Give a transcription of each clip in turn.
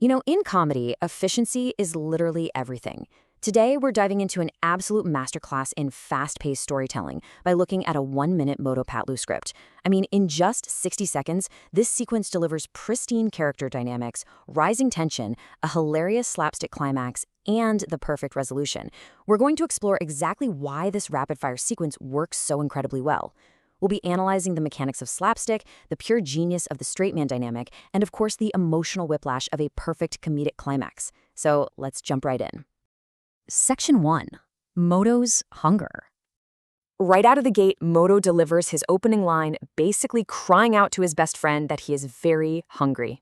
In comedy, efficiency is literally everything. Today, we're diving into an absolute masterclass in fast-paced storytelling by looking at a 1-minute Moto Patlu script. In just 60 seconds, this sequence delivers pristine character dynamics, rising tension, a hilarious slapstick climax, and the perfect resolution. We're going to explore exactly why this rapid-fire sequence works so incredibly well. We'll be analyzing the mechanics of slapstick, the pure genius of the straight man dynamic, and of course the emotional whiplash of a perfect comedic climax. So let's jump right in. Section 1. Moto's hunger. Right out of the gate, Moto delivers his opening line, basically crying out to his best friend that he is very hungry.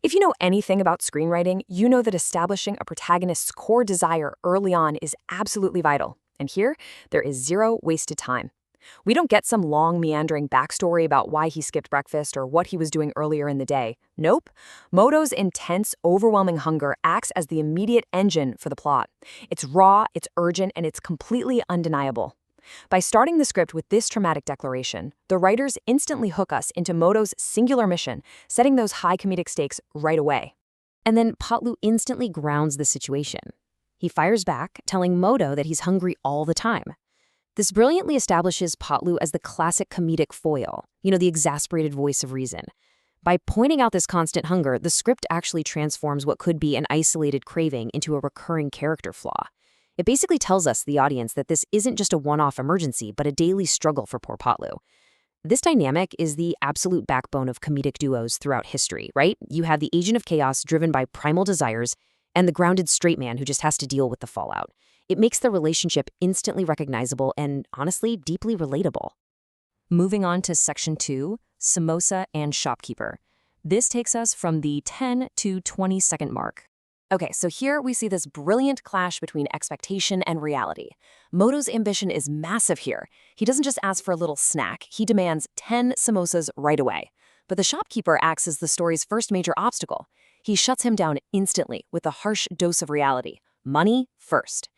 If you know anything about screenwriting, you know that establishing a protagonist's core desire early on is absolutely vital. And here, there is zero wasted time. We don't get some long, meandering backstory about why he skipped breakfast or what he was doing earlier in the day. Nope. Moto's intense, overwhelming hunger acts as the immediate engine for the plot. It's raw, it's urgent, and it's completely undeniable. By starting the script with this dramatic declaration, the writers instantly hook us into Moto's singular mission, setting those high comedic stakes right away. And then Patlu instantly grounds the situation. He fires back, telling Moto that he's hungry all the time. This brilliantly establishes Patlu as the classic comedic foil, the exasperated voice of reason. By pointing out this constant hunger, the script actually transforms what could be an isolated craving into a recurring character flaw. It basically tells us, the audience, that this isn't just a one-off emergency, but a daily struggle for poor Patlu. This dynamic is the absolute backbone of comedic duos throughout history, right? You have the agent of chaos driven by primal desires, and the grounded straight man who just has to deal with the fallout. It makes the relationship instantly recognizable and, honestly, deeply relatable. Moving on to Section 2, Samosa and Shopkeeper. This takes us from the 10 to 20-second mark. Okay, so here we see this brilliant clash between expectation and reality. Moto's ambition is massive here. He doesn't just ask for a little snack, he demands 10 samosas right away. But the shopkeeper acts as the story's first major obstacle. He shuts him down instantly with a harsh dose of reality. Money first.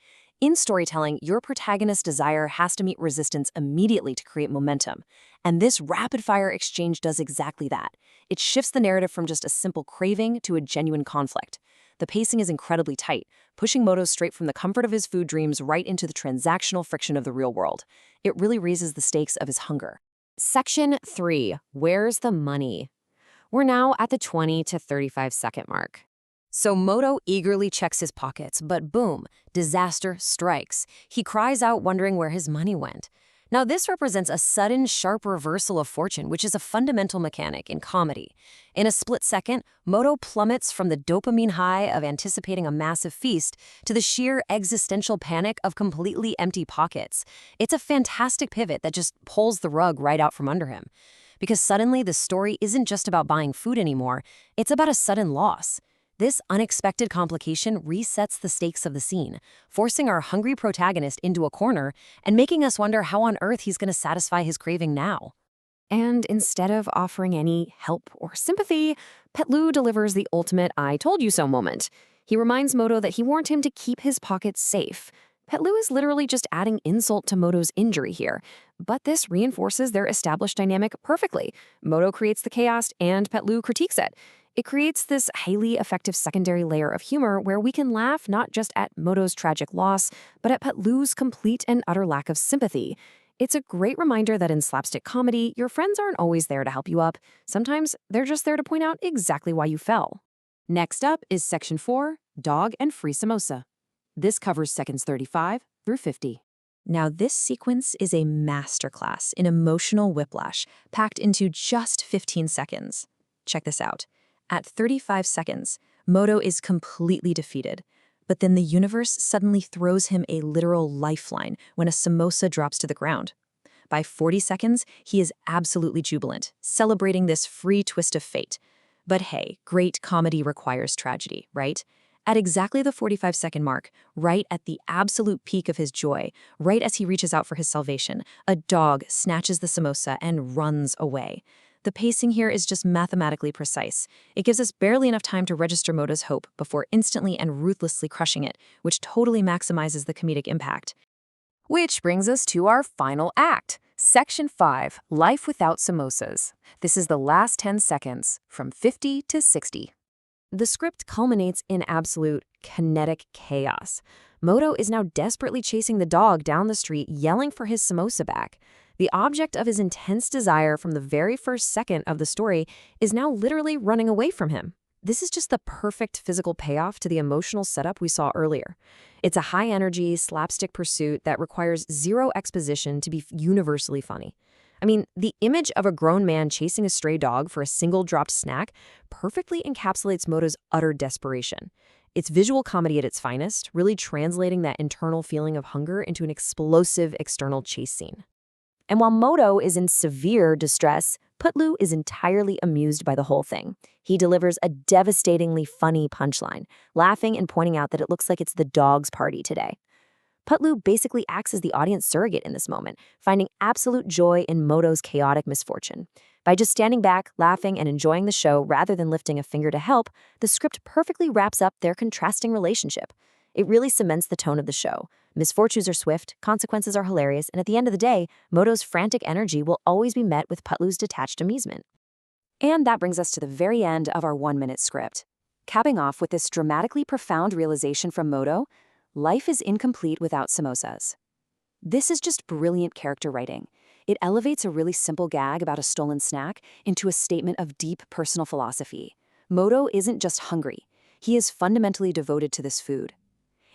In storytelling, your protagonist's desire has to meet resistance immediately to create momentum. And this rapid-fire exchange does exactly that. It shifts the narrative from just a simple craving to a genuine conflict. The pacing is incredibly tight, pushing Moto straight from the comfort of his food dreams right into the transactional friction of the real world. It really raises the stakes of his hunger. Section 3. Where's the money? We're now at the 20 to 35-second mark. So Moto eagerly checks his pockets, but boom, disaster strikes. He cries out wondering where his money went. Now this represents a sudden, sharp reversal of fortune, which is a fundamental mechanic in comedy. In a split second, Moto plummets from the dopamine high of anticipating a massive feast to the sheer existential panic of completely empty pockets. It's a fantastic pivot that just pulls the rug right out from under him. Because suddenly the story isn't just about buying food anymore, it's about a sudden loss. This unexpected complication resets the stakes of the scene, forcing our hungry protagonist into a corner and making us wonder how on earth he's going to satisfy his craving now. And instead of offering any help or sympathy, Patlu delivers the ultimate "I told you so" moment. He reminds Moto that he warned him to keep his pockets safe. Patlu is literally just adding insult to Moto's injury here, but this reinforces their established dynamic perfectly. Moto creates the chaos and Patlu critiques it. It creates this highly effective secondary layer of humor where we can laugh not just at Moto's tragic loss, but at Patlu's complete and utter lack of sympathy. It's a great reminder that in slapstick comedy, your friends aren't always there to help you up. Sometimes they're just there to point out exactly why you fell. Next up is Section 4, Dog and Free Samosa. This covers seconds 35 through 50. Now this sequence is a masterclass in emotional whiplash, packed into just 15 seconds. Check this out. At 35 seconds, Moto is completely defeated, but then the universe suddenly throws him a literal lifeline when a samosa drops to the ground. By 40 seconds, he is absolutely jubilant, celebrating this free twist of fate. But hey, great comedy requires tragedy, right? At exactly the 45-second mark, right at the absolute peak of his joy, right as he reaches out for his salvation, a dog snatches the samosa and runs away. The pacing here is just mathematically precise. It gives us barely enough time to register Moto's hope before instantly and ruthlessly crushing it, which totally maximizes the comedic impact. Which brings us to our final act, Section 5, Life Without Samosas. This is the last 10 seconds, from 50 to 60. The script culminates in absolute kinetic chaos. Moto is now desperately chasing the dog down the street, yelling for his samosa back. The object of his intense desire from the very first second of the story is now literally running away from him. This is just the perfect physical payoff to the emotional setup we saw earlier. It's a high-energy, slapstick pursuit that requires zero exposition to be universally funny. I mean, the image of a grown man chasing a stray dog for a single dropped snack perfectly encapsulates Moto's utter desperation. It's visual comedy at its finest, really translating that internal feeling of hunger into an explosive external chase scene. And while Moto is in severe distress, Patlu is entirely amused by the whole thing. He delivers a devastatingly funny punchline, laughing and pointing out that it looks like it's the dog's party today. Patlu basically acts as the audience surrogate in this moment, finding absolute joy in Moto's chaotic misfortune. By just standing back, laughing, and enjoying the show rather than lifting a finger to help, the script perfectly wraps up their contrasting relationship. It really cements the tone of the show. Misfortunes are swift, consequences are hilarious, and at the end of the day, Moto's frantic energy will always be met with Patlu's detached amusement. And that brings us to the very end of our 1-minute script. Capping off with this dramatically profound realization from Moto, life is incomplete without samosas. This is just brilliant character writing. It elevates a really simple gag about a stolen snack into a statement of deep personal philosophy. Moto isn't just hungry. He is fundamentally devoted to this food.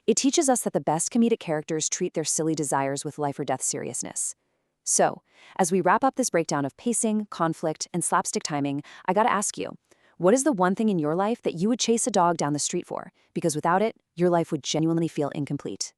It teaches us that the best comedic characters treat their silly desires with life-or-death seriousness. So, as we wrap up this breakdown of pacing, conflict, and slapstick timing, I gotta ask you, what is the one thing in your life that you would chase a dog down the street for? Because without it, your life would genuinely feel incomplete.